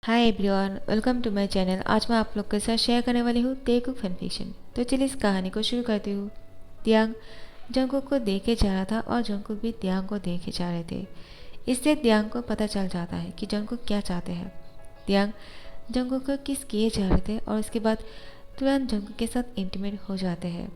Hi everyone, welcome to my channel. आज मैं आप लोग के साथ शेयर करने वाली हूँ तेलुगु फैन फिक्शन। तो चलिए इस कहानी को शुरू करती हूँ। त्यांग जंगकुक को देखे जा रहा था और जंगकुक भी त्यांग को देखे जा रहे थे। इससे त्यांग को पता चल जाता है कि जंगकुक क्या चाहते हैं। त्यांग जंगकुक को किस किए जा रहे थे और उसके बाद तुरंत जंगकुक के साथ इंटीमेट हो जाते हैं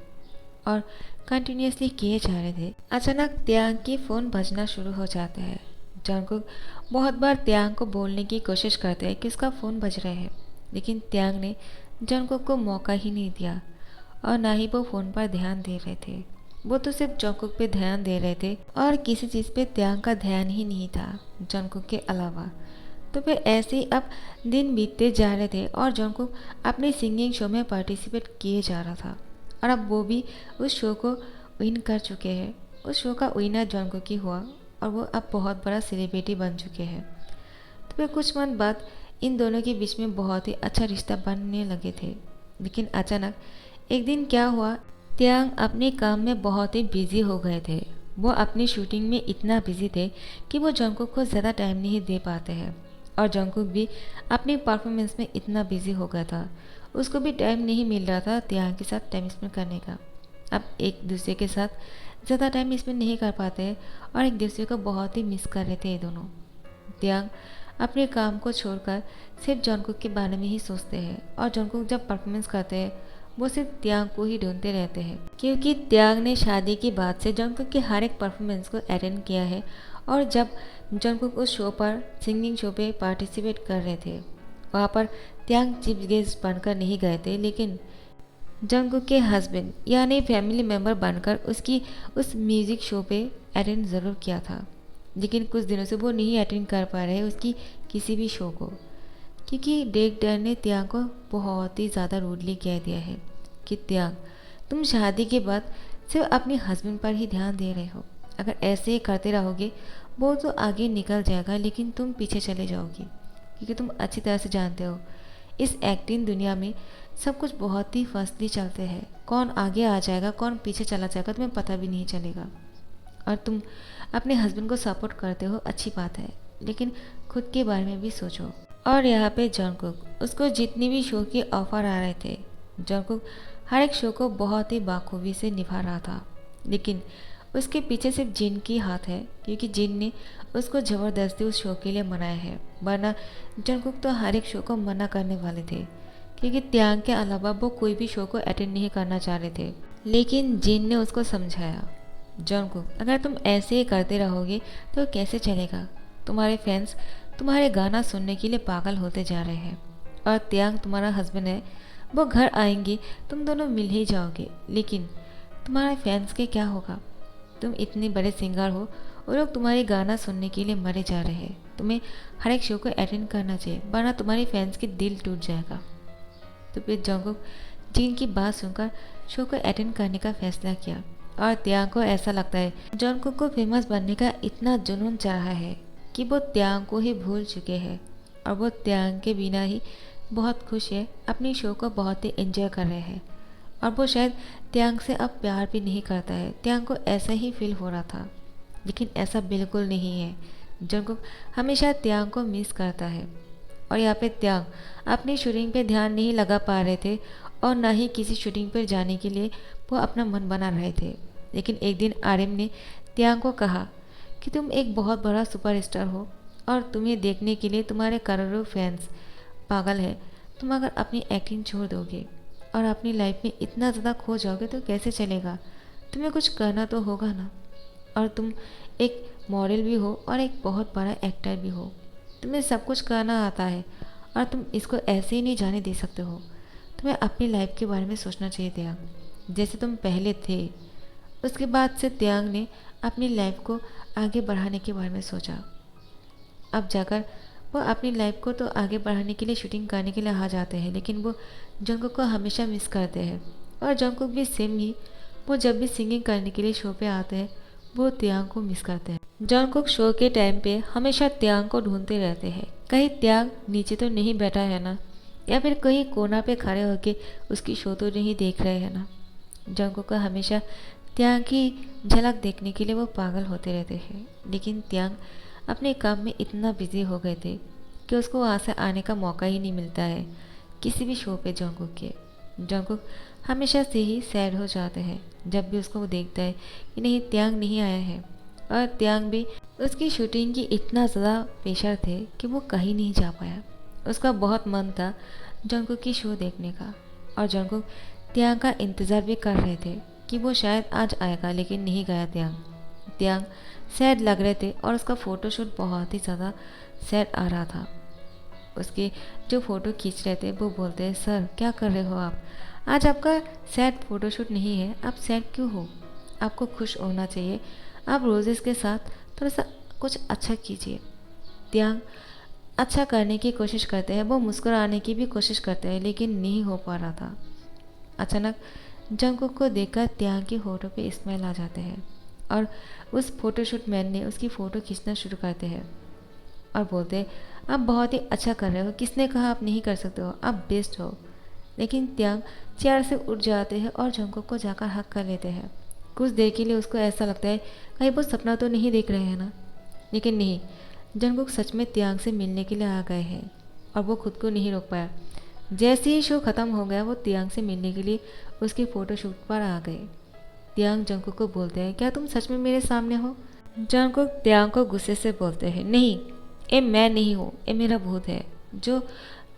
और कंटिन्यूसली किए जा रहे थे। अचानक त्यांग की फ़ोन बजना शुरू हो जाता है। जंगकुक बहुत बार त्यांग को बोलने की कोशिश करते हैं कि उसका फ़ोन बज रहे हैं, लेकिन त्यांग ने जंगकुक को मौका ही नहीं दिया और ना ही वो फ़ोन पर ध्यान दे रहे थे। वो तो सिर्फ जंगकुक पे ध्यान दे रहे थे और किसी चीज़ पे त्यांग का ध्यान ही नहीं था जंगकुक के अलावा। तो फिर ऐसे ही अब दिन बीतते जा रहे थे और जंगकुक अपने सिंगिंग शो में पार्टिसिपेट किए जा रहा था और अब वो भी उस शो को विन कर चुके हैं। उस शो का विनर जंगकुक ही हुआ और वो अब बहुत बड़ा सेलिब्रिटी बन चुके हैं। तो फिर कुछ मंथ बाद इन दोनों के बीच में बहुत ही अच्छा रिश्ता बनने लगे थे। लेकिन अचानक एक दिन क्या हुआ, त्यांग अपने काम में बहुत ही बिजी हो गए थे। वो अपनी शूटिंग में इतना बिजी थे कि वो जंगकुक को ज़्यादा टाइम नहीं दे पाते हैं और जंगकुक भी अपनी परफॉर्मेंस में इतना बिजी हो गया था, उसको भी टाइम नहीं मिल रहा था त्यांग के साथ टाइम स्पेंड करने का। अब एक दूसरे के साथ ज़्यादा टाइम स्पेंड नहीं कर पाते और एक दूसरे को बहुत ही मिस कर रहे थे ये दोनों। त्यांग अपने काम को छोड़कर सिर्फ जंगकुक के बारे में ही सोचते हैं और जंगकुक जब परफॉर्मेंस करते हैं वो सिर्फ त्यांग को ही ढूंढते रहते हैं, क्योंकि त्यांग ने शादी के बाद से जंगकुक के हर एक परफॉर्मेंस को अटेंड किया है। और जब जंगकुक उस शो पर सिंगिंग शो पे पार्टिसिपेट कर रहे थे, वहाँ पर त्यांग चीफ गेस्ट बनकर नहीं गए थे, लेकिन जंगकुक के हस्बैंड यानी फैमिली मेम्बर बनकर उसकी उस म्यूज़िक शो पे अटेंड ज़रूर किया था। लेकिन कुछ दिनों से वो नहीं अटेंड कर पा रहे उसकी किसी भी शो को, क्योंकि डायरेक्टर ने त्यांग को बहुत ही ज़्यादा रूडली कह दिया है कि त्यांग, तुम शादी के बाद सिर्फ अपने हस्बैंड पर ही ध्यान दे रहे हो। अगर ऐसे ही करते रहोगे वो तो आगे निकल जाएगा, लेकिन तुम पीछे चले जाओगी, क्योंकि तुम अच्छी तरह से जानते हो इस एक्टिंग दुनिया में सब कुछ बहुत ही फास्टली चलते हैं। कौन आगे आ जाएगा कौन पीछे चला जाएगा तुम्हें पता भी नहीं चलेगा। और तुम अपने हस्बैंड को सपोर्ट करते हो, अच्छी बात है, लेकिन खुद के बारे में भी सोचो। और यहाँ पे जंगकुक, उसको जितनी भी शो के ऑफर आ रहे थे, जंगकुक हर एक शो को बहुत ही बाखूबी से निभा रहा था। लेकिन उसके पीछे सिर्फ जिन की हाथ है, क्योंकि जिन ने उसको ज़बरदस्ती उस शो के लिए मनाया है, वरना जंगकुक तो हर एक शो को मना करने वाले थे, क्योंकि त्यांग के अलावा वो कोई भी शो को अटेंड नहीं करना चाह रहे थे। लेकिन जिन ने उसको समझाया, जंगकुक अगर तुम ऐसे ही करते रहोगे तो कैसे चलेगा। तुम्हारे फैंस तुम्हारे गाना सुनने के लिए पागल होते जा रहे हैं और त्यांग तुम्हारा हस्बैंड है, वो घर आएंगे, तुम दोनों मिल ही जाओगे, लेकिन तुम्हारे फैंस के क्या होगा। तुम इतने बड़े सिंगर हो, वो लोग तुम्हारे गाना सुनने के लिए मरे जा रहे हैं। तुम्हें हर एक शो को अटेंड करना चाहिए, वरना तुम्हारे फैंस के दिल टूट जाएगा। तो फिर जंगकुक जिन की बात सुनकर शो को अटेंड करने का फैसला किया। और त्यांग को ऐसा लगता है जंगकुक को फेमस बनने का इतना जुनून चढ़ा है कि वो त्यांग को ही भूल चुके हैं और वो त्यांग के बिना ही बहुत खुश है, अपनी शो को बहुत ही एंजॉय कर रहे हैं। और वो शायद त्यांग से अब प्यार भी नहीं करता है, त्यांग को ऐसा ही फील हो रहा था, लेकिन ऐसा बिल्कुल नहीं है। जंगकुक हमेशा त्यांग को मिस करता है और यहाँ पे त्यांग अपनी शूटिंग पे ध्यान नहीं लगा पा रहे थे और ना ही किसी शूटिंग पर जाने के लिए वो अपना मन बना रहे थे। लेकिन एक दिन आर्यन ने त्यांग को कहा कि तुम एक बहुत बड़ा सुपरस्टार हो और तुम्हें देखने के लिए तुम्हारे करोड़ों फैंस पागल है। तुम अगर अपनी एक्टिंग छोड़ दोगे और अपनी लाइफ में इतना ज़्यादा खो जाओगे तो कैसे चलेगा। तुम्हें कुछ करना तो होगा ना। और तुम एक मॉडल भी हो और एक बहुत बड़ा एक्टर भी हो, तुम्हें सब कुछ करना आता है और तुम इसको ऐसे ही नहीं जाने दे सकते हो। तुम्हें अपनी लाइफ के बारे में सोचना चाहिए त्यांग, जैसे तुम पहले थे। उसके बाद से त्यांग ने अपनी लाइफ को आगे बढ़ाने के बारे में सोचा। अब जाकर वो अपनी लाइफ को तो आगे बढ़ाने के लिए शूटिंग करने के लिए आ जाते हैं, लेकिन वो जंगकुक को हमेशा मिस करते हैं। और जंगकुक भी सेम ही, वो जब भी सिंगिंग करने के लिए शो पे आते हैं वो त्यांग को मिस करते हैं। जंगकुक शो के टाइम पे हमेशा त्यांग को ढूंढते रहते हैं, कहीं त्यांग नीचे तो नहीं बैठा है ना, या फिर कहीं कोना पे खड़े होके उसकी शो तो नहीं देख रहे हैं ना। जंगकुक को हमेशा त्यांग की झलक देखने के लिए वो पागल होते रहते हैं, लेकिन त्यांग अपने काम में इतना बिजी हो गए थे कि उसको वहाँ से आने का मौका ही नहीं मिलता है किसी भी शो पे जंगकुक के। जंगकुक हमेशा से ही सैड हो जाते हैं जब भी उसको वो देखता है कि नहीं त्यांग नहीं आया है, और त्यांग भी उसकी शूटिंग की इतना ज़्यादा प्रेशर थे कि वो कहीं नहीं जा पाया। उसका बहुत मन था जंगकुक की शो देखने का, और जंगकुक त्यांग का इंतज़ार भी कर रहे थे कि वो शायद आज आएगा, लेकिन नहीं गया त्यांग। त्यांग सैड लग रहे थे और उसका फ़ोटोशूट बहुत ही ज़्यादा सैड आ रहा था। उसके जो फ़ोटो खींच रहे थे वो बोलते हैं, सर क्या कर रहे हो आप, आज आपका सैड फ़ोटोशूट नहीं है, आप सैड क्यों हो, आपको खुश होना चाहिए, आप रोजेस के साथ थोड़ा सा कुछ अच्छा कीजिए। त्यांग अच्छा करने की कोशिश करते हैं, वो मुस्कुराने की भी कोशिश करते हैं, लेकिन नहीं हो पा रहा था। अचानक जंगकुक को देखकर त्यांग की फ़ोटो पे स्माइल आ जाते हैं, और उस फोटोशूट मैन ने उसकी फ़ोटो खींचना शुरू करते हैं और बोलते हैं, आप बहुत ही अच्छा कर रहे हो, किसने कहा आप नहीं कर सकते हो, आप बेस्ट हो। लेकिन त्यांग चेयर से उठ जाते हैं और जंगकुक को जाकर हक कर लेते हैं। कुछ देर के लिए उसको ऐसा लगता है कहीं वो सपना तो नहीं देख रहे हैं ना, लेकिन नहीं, जंगकुक सच में त्यांग से मिलने के लिए आ गए हैं, और वो खुद को नहीं रोक पाया। जैसे ही शो ख़त्म हो गया वो त्यांग से मिलने के लिए उसकी फ़ोटोशूट पर आ गए। त्यांग जंगकुक को बोलते हैं, क्या तुम सच में मेरे सामने हो। जंगकुक त्यांग को गुस्से से बोलते हैं, नहीं, ये मैं नहीं हूँ, ये मेरा भूत है जो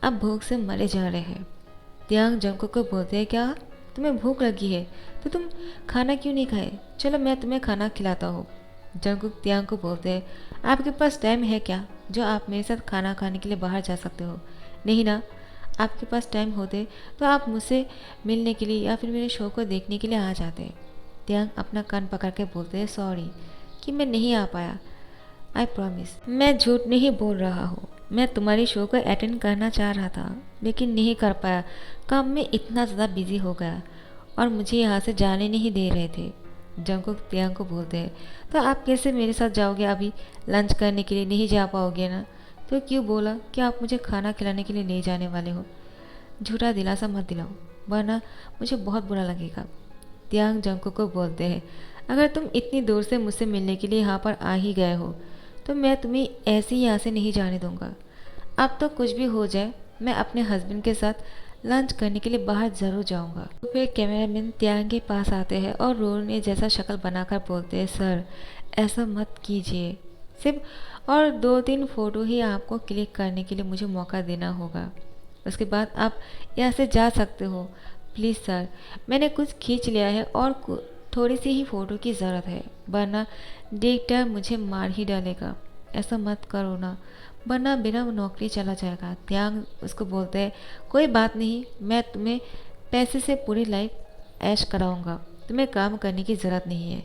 अब भूख से मरे जा रहे हैं। त्यांग जंगकुक को बोलते हैं, क्या तुम्हें भूख लगी है तो तुम खाना क्यों नहीं खाए, चलो मैं तुम्हें खाना खिलाता हूँ। जंगकुक त्यांग को बोलते हैं, आपके पास टाइम है क्या जो आप मेरे साथ खाना खाने के लिए बाहर जा सकते हो। नहीं ना, आपके पास टाइम होते तो आप मुझसे मिलने के लिए या फिर मेरे शो को देखने के लिए आ जाते। त्यांग अपना कान पकड़ के बोलते हैं, सॉरी कि मैं नहीं आ पाया, आई प्रॉमिस मैं झूठ नहीं बोल रहा हूँ, मैं तुम्हारी शो को अटेंड करना चाह रहा था लेकिन नहीं कर पाया, काम में इतना ज़्यादा बिजी हो गया और मुझे यहाँ से जाने नहीं दे रहे थे। जंगकुक त्यांग को बोलते हैं, तो आप कैसे मेरे साथ जाओगे, अभी लंच करने के लिए नहीं जा पाओगे ना, तो क्यों बोला कि आप मुझे खाना खिलाने के लिए ले जाने वाले हो। झूठा दिलासा मत दिलाओ वरना मुझे बहुत बुरा लगेगा। त्यांग जंगकुक को बोलते हैं, अगर तुम इतनी दूर से मुझसे मिलने के लिए यहाँ पर आ ही गए हो तो मैं तुम्हें ऐसे ही यहाँ से नहीं जाने दूंगा। अब तो कुछ भी हो जाए मैं अपने हस्बैंड के साथ लंच करने के लिए बाहर ज़रूर जाऊंगा। तो फिर कैमरामैन त्यांग के पास आते हैं और रोने जैसा शक्ल बनाकर बोलते हैं, सर ऐसा मत कीजिए, सिर्फ और 2-3 फ़ोटो ही आपको क्लिक करने के लिए मुझे मौका देना होगा, उसके बाद आप यहाँ से जा सकते हो। प्लीज़ सर, मैंने कुछ खींच लिया है और थोड़ी सी ही फ़ोटो की ज़रूरत है, वरना डायरेक्टर मुझे मार ही डालेगा, ऐसा मत करो ना, वरना बिना नौकरी चला जाएगा। त्यांग उसको बोलते हैं, कोई बात नहीं, मैं तुम्हें पैसे से पूरी लाइफ ऐश कराऊंगा, तुम्हें काम करने की ज़रूरत नहीं है।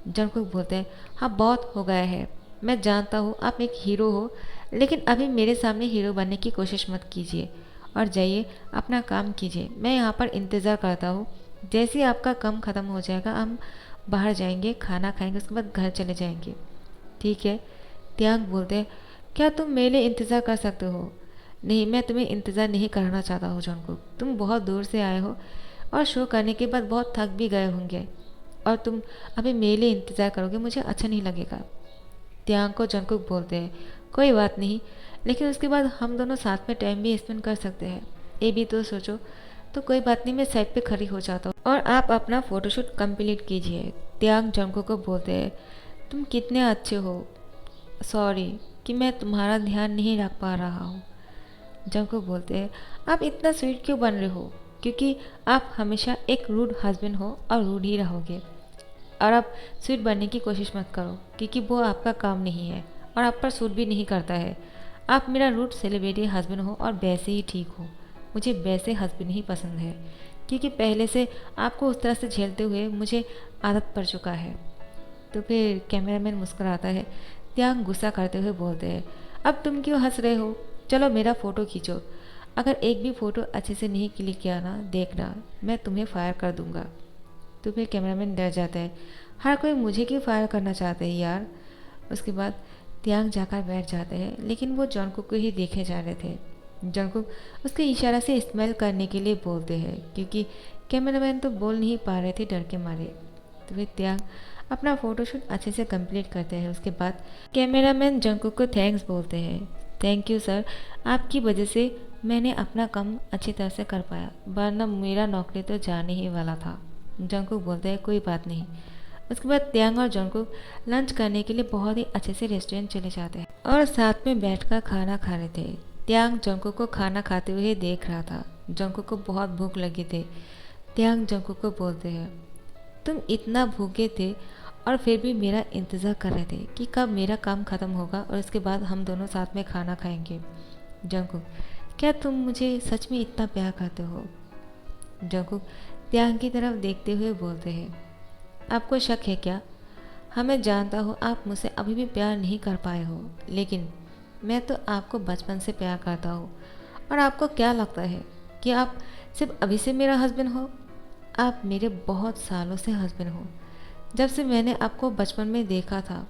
जंगकुक बोलते हैं, हाँ बहुत हो गया है, मैं जानता हूँ आप एक हीरो हो, लेकिन अभी मेरे सामने हीरो बनने की कोशिश मत कीजिए और जाइए अपना काम कीजिए, मैं यहाँ पर इंतज़ार करता हूँ। जैसे ही आपका काम ख़त्म हो जाएगा हम बाहर जाएंगे, खाना खाएंगे, उसके बाद घर चले जाएंगे, ठीक है। त्यांग बोलते हैं, क्या तुम मेरे लिए इंतज़ार कर सकते हो। नहीं, मैं तुम्हें इंतज़ार नहीं करना चाहता हूँ जंगकुक, तुम बहुत दूर से आए हो और शो करने के बाद बहुत थक भी गए होंगे और तुम अभी मेरे लिए इंतज़ार करोगे, मुझे अच्छा नहीं लगेगा। त्यांग को जंगकुक बोलते हैं, कोई बात नहीं, लेकिन उसके बाद हम दोनों साथ में टाइम भी स्पेंड कर सकते हैं, ये भी तो सोचो। तो कोई बात नहीं, मैं साइड पे खड़ी हो जाता हूँ और आप अपना फ़ोटोशूट कंप्लीट कीजिए। त्यांग जंगकुक को बोलते हैं, तुम कितने अच्छे हो, सॉरी कि मैं तुम्हारा ध्यान नहीं रख पा रहा हूँ। जंगकुक बोलते हैं, आप इतना स्वीट क्यों बन रहे हो, क्योंकि आप हमेशा एक रूड हस्बैंड हो और रूड ही रहोगे, और आप स्वीट बनने की कोशिश मत करो क्योंकि वो आपका काम नहीं है और आप पर सूट भी नहीं करता है। आप मेरा रूड सेलिब्रिटी हस्बैंड हो और वैसे ही ठीक हो, मुझे वैसे हस्बैंड ही पसंद है क्योंकि पहले से आपको उस तरह से झेलते हुए मुझे आदत पड़ चुका है। तो फिर कैमरामैन मुस्कुराता है। त्यांग गुस्सा करते हुए बोलते हैं, अब तुम क्यों हंस रहे हो, चलो मेरा फ़ोटो खींचो, अगर एक भी फ़ोटो अच्छे से नहीं क्लिक किया ना, देखना मैं तुम्हें फायर कर दूंगा। तो फिर कैमरामैन डर जाता है, हर कोई मुझे क्यों फायर करना चाहते हैं यार। उसके बाद त्यांग जाकर बैठ जाते हैं, लेकिन वो जंगकुक को ही देखे जा रहे थे। जंगकुक उसके इशारा से स्माइल करने के लिए बोलते हैं क्योंकि कैमरामैन तो बोल नहीं पा रहे थे डर के मारे। तो फिर त्यांग अपना फ़ोटोशूट अच्छे से कंप्लीट करते हैं। उसके बाद कैमरामैन जंगकुक को थैंक्स बोलते हैं थैंक यू सर, आपकी वजह से मैंने अपना काम अच्छी तरह से कर पाया, वरना मेरा नौकरी तो जाने ही वाला था। जंगकुक बोलते हैं कोई बात नहीं। उसके बाद त्यांग और जंगकुक लंच करने के लिए बहुत ही अच्छे से रेस्टोरेंट चले जाते हैं और साथ में बैठकर खाना खा रहे थे। त्यांग जंगकुक को खाना खाते हुए देख रहा था। जंगकुक को बहुत भूख लगी थी। त्यांग जंगकुक को बोलते हैं तुम इतना भूखे थे और फिर भी मेरा इंतज़ार कर रहे थे कि कब मेरा काम ख़त्म होगा और उसके बाद हम दोनों साथ में खाना खाएंगे। जंगकुक क्या तुम मुझे सच में इतना प्यार करते हो? जंगकुक त्यांग की तरफ देखते हुए बोलते हैं आपको शक है क्या? हाँ मैं जानता हूँ आप मुझसे अभी भी प्यार नहीं कर पाए हो, लेकिन मैं तो आपको बचपन से प्यार करता हूँ। और आपको क्या लगता है कि आप सिर्फ अभी से मेरा हस्बैंड हो? आप मेरे बहुत सालों से हस्बैंड हो। जब से मैंने आपको बचपन में देखा था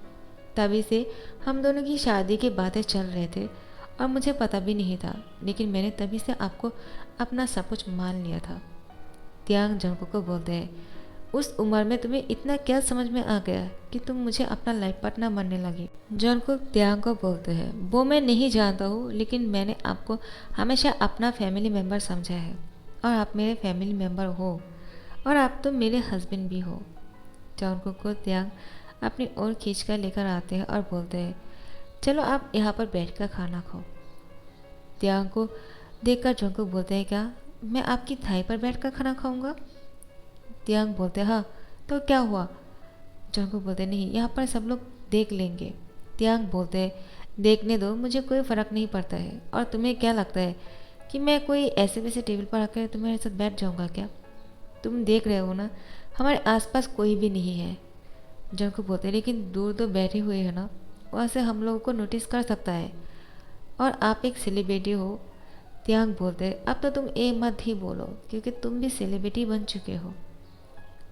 तभी से हम दोनों की शादी की बातें चल रहे थे और मुझे पता भी नहीं था, लेकिन मैंने तभी से आपको अपना सब कुछ मान लिया था। त्यांग जंगकुक को बोलते हैं उस उम्र में तुम्हें इतना क्या समझ में आ गया कि तुम मुझे अपना लाइफ पार्टनर मानने लगी? जंगकुक त्यांग को बोलते हैं वो मैं नहीं जानता हूँ, लेकिन मैंने आपको हमेशा अपना फैमिली मेम्बर समझा है और आप मेरे फैमिली मेम्बर हो और आप तो मेरे हस्बैंड भी हो। जंगकुक को त्यांग अपनी ओर खींच कर लेकर आते हैं और बोलते हैं चलो आप यहाँ पर बैठकर खाना खाओ। त्यांग को देखकर जंगकुक बोलते हैं क्या मैं आपकी थाई पर बैठकर खाना खाऊंगा? त्यांग बोलते हाँ तो क्या हुआ? जंगकुक बोलते नहीं यहाँ पर सब लोग देख लेंगे। त्यांग बोलते देखने दो, मुझे कोई फ़र्क नहीं पड़ता है। और तुम्हें क्या लगता है कि मैं कोई ऐसे वैसे टेबल पर आकर तुम्हारे साथ बैठ जाऊँगा क्या? तुम देख रहे हो ना हमारे आसपास कोई भी नहीं है। जंगकुक बोलते लेकिन दूर तो बैठे हुए हैं ना, वहाँ से हम लोगों को नोटिस कर सकता है और आप एक सेलिब्रिटी हो। त्यांग बोलते अब तो तुम ए मत ही बोलो क्योंकि तुम भी सेलिब्रिटी बन चुके हो।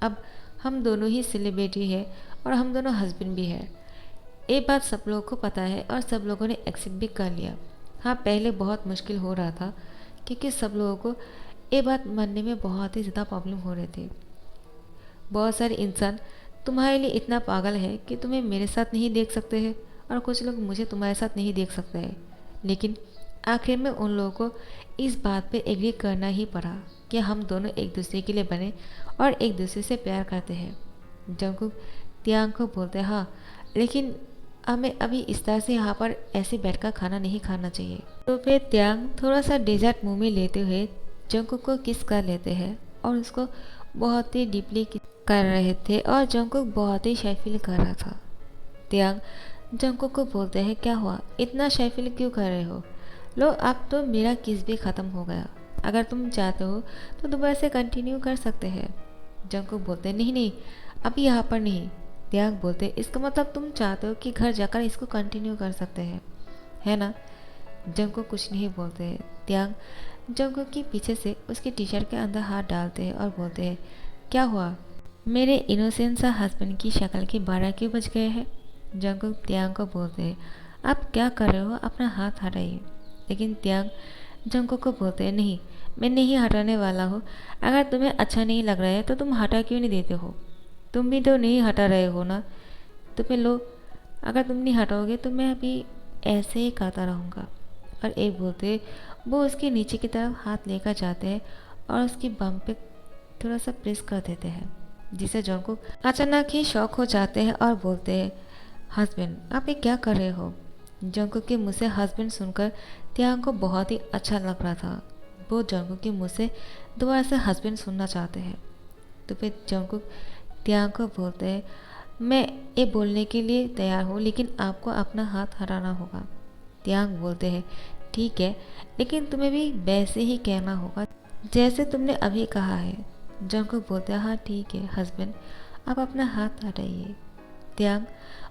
अब हम दोनों ही सेलिब्रिटी है और हम दोनों हस्बैंड भी है। ये बात सब लोगों को पता है और सब लोगों ने एक्सेप्ट भी कर लिया। हाँ पहले बहुत मुश्किल हो रहा था क्योंकि सब लोगों को ये बात मानने में बहुत ही ज़्यादा प्रॉब्लम हो रहे थे। बहुत सारे इंसान तुम्हारे लिए इतना पागल है कि तुम्हें मेरे साथ नहीं देख सकते हैं और कुछ लोग मुझे तुम्हारे साथ नहीं देख सकते हैं, लेकिन आखिर में उन लोगों को इस बात पे एग्री करना ही पड़ा कि हम दोनों एक दूसरे के लिए बने और एक दूसरे से प्यार करते हैं। जंगकुक त्यांग को बोलते हाँ लेकिन हमें अभी इस तरह से यहाँ पर ऐसे बैठकर खाना नहीं खाना चाहिए। तो फिर त्यांग थोड़ा सा डेजर्ट मुंह में लेते हुए जंगकुक को किस कर लेते हैं और उसको बहुत ही डीपली कर रहे थे और जंगकुक बहुत ही शाय फील कर रहा था। त्यांग जंगकुक को बोलते हैं क्या हुआ इतना शाय फील क्यों कर रहे हो? लो अब तो मेरा किस भी ख़त्म हो गया, अगर तुम चाहते हो तो दोबारा से कंटिन्यू कर सकते हैं। जंगकुक बोलते नहीं नहीं अभी यहाँ पर नहीं। त्यांग बोलते इसका मतलब तुम चाहते हो कि घर जाकर इसको कंटिन्यू कर सकते हैं, है ना? जंगकुक कुछ नहीं बोलते। त्यांग जंगकुक के पीछे से उसके टी शर्ट के अंदर हाथ डालते हैं और बोलते हैं क्या हुआ? मेरे इनोसेंट सा हस्बैंड की शक्ल के 12 क्यों बज गए हैं? जंगकुक त्यांग को बोलते हैं आप क्या कर रहे हो, अपना हाथ हटाइए। लेकिन त्यांग जंगकुक को बोलते हैं नहीं मैं नहीं हटाने वाला हूँ, अगर तुम्हें अच्छा नहीं लग रहा है तो तुम हटा क्यों नहीं देते हो? तुम भी तो नहीं हटा रहे हो ना, तुम्हें लो अगर तुम नहीं हटाओगे तो मैं अभी ऐसे ही करता रहूँगा। और एक बोलते वो उसके नीचे की तरफ हाथ लेकर जाते हैं और उसकी बम पे थोड़ा सा प्रेस कर देते हैं, जिसे जंगकुक अचानक ही शॉक हो जाते हैं और बोलते हैं हस्बैंड आप ये क्या कर रहे हो? जंगकुक के मुँह से हस्बैंड सुनकर त्यांग को बहुत ही अच्छा लग रहा था। वो जंगकुक के मुँह से दोबारा से हस्बैंड सुनना चाहते हैं। तो फिर जंगकुक त्यांग को बोलते हैं मैं ये बोलने के लिए तैयार हूँ लेकिन आपको अपना हाथ हटाना होगा। त्यांग बोलते हैं ठीक है लेकिन तुम्हें भी वैसे ही कहना होगा जैसे तुमने अभी कहा है। जंगकुक बोलते हैं हाँ ठीक है हस्बैंड आप अपना हाथ हटाइए। त्यांग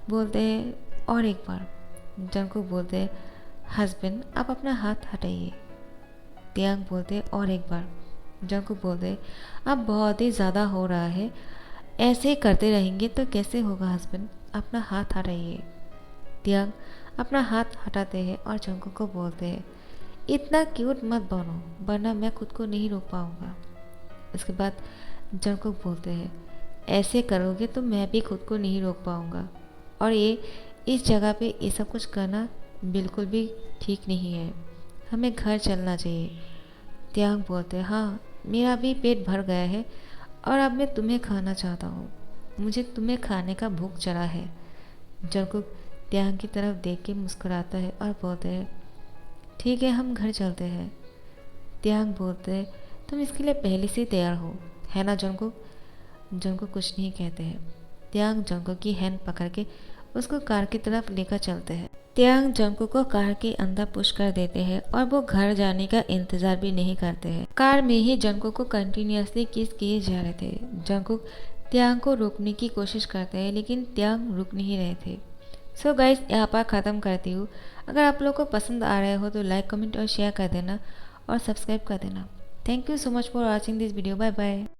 बोलते हैं और एक बार। जंगकुक बोलते हैं हस्बैंड आप अपना हाथ हटाइए। त्यांग बोलते हैं और एक बार। जंगकुक बोलते हैं अब बहुत ही ज़्यादा हो रहा है, ऐसे ही करते रहेंगे तो कैसे होगा हस्बैंड, अपना हाथ हटाइए। त्यांग अपना हाथ हटाते हैं और जंगकुक को बोलते हैं इतना क्यूट मत बनो वरना मैं खुद को नहीं रोक पाऊँगा। उसके बाद जंगकुक बोलते हैं ऐसे करोगे तो मैं भी खुद को नहीं रोक पाऊँगा और ये इस जगह पे ये सब कुछ करना बिल्कुल भी ठीक नहीं है, हमें घर चलना चाहिए। त्यांग बोलते, हाँ मेरा भी पेट भर गया है और अब मैं तुम्हें खाना चाहता हूँ, मुझे तुम्हें खाने का भूख चढ़ा है। जंगकुक त्यांग की तरफ देख के मुस्कुराता है और बोलते हैं, ठीक है हम घर चलते हैं। त्यांग बोलते हैं, तुम इसके लिए पहले से ही तैयार हो, है ना जंगकुक? जंगकुक कुछ नहीं कहते हैं। त्यांग जंगकुक की हैंड पकड़ के उसको कार की तरफ लेकर चलते हैं। त्यांग जंगकुक को कार के अंदर पुश कर देते हैं और वो घर जाने का इंतजार भी नहीं करते हैं। कार में ही जंगकुक को कंटिन्यूअसली किस किए जा रहे थे। जंगकुक त्यांग को रोकने की कोशिश करते हैं लेकिन त्यांग रुक नहीं रहे थे। सो गाइस, यहाँ पर ख़त्म करती हूँ। अगर आप लोग को पसंद आ रहे हो तो लाइक कमेंट और शेयर कर देना और सब्सक्राइब कर देना। Thank you so much for watching this video. Bye bye.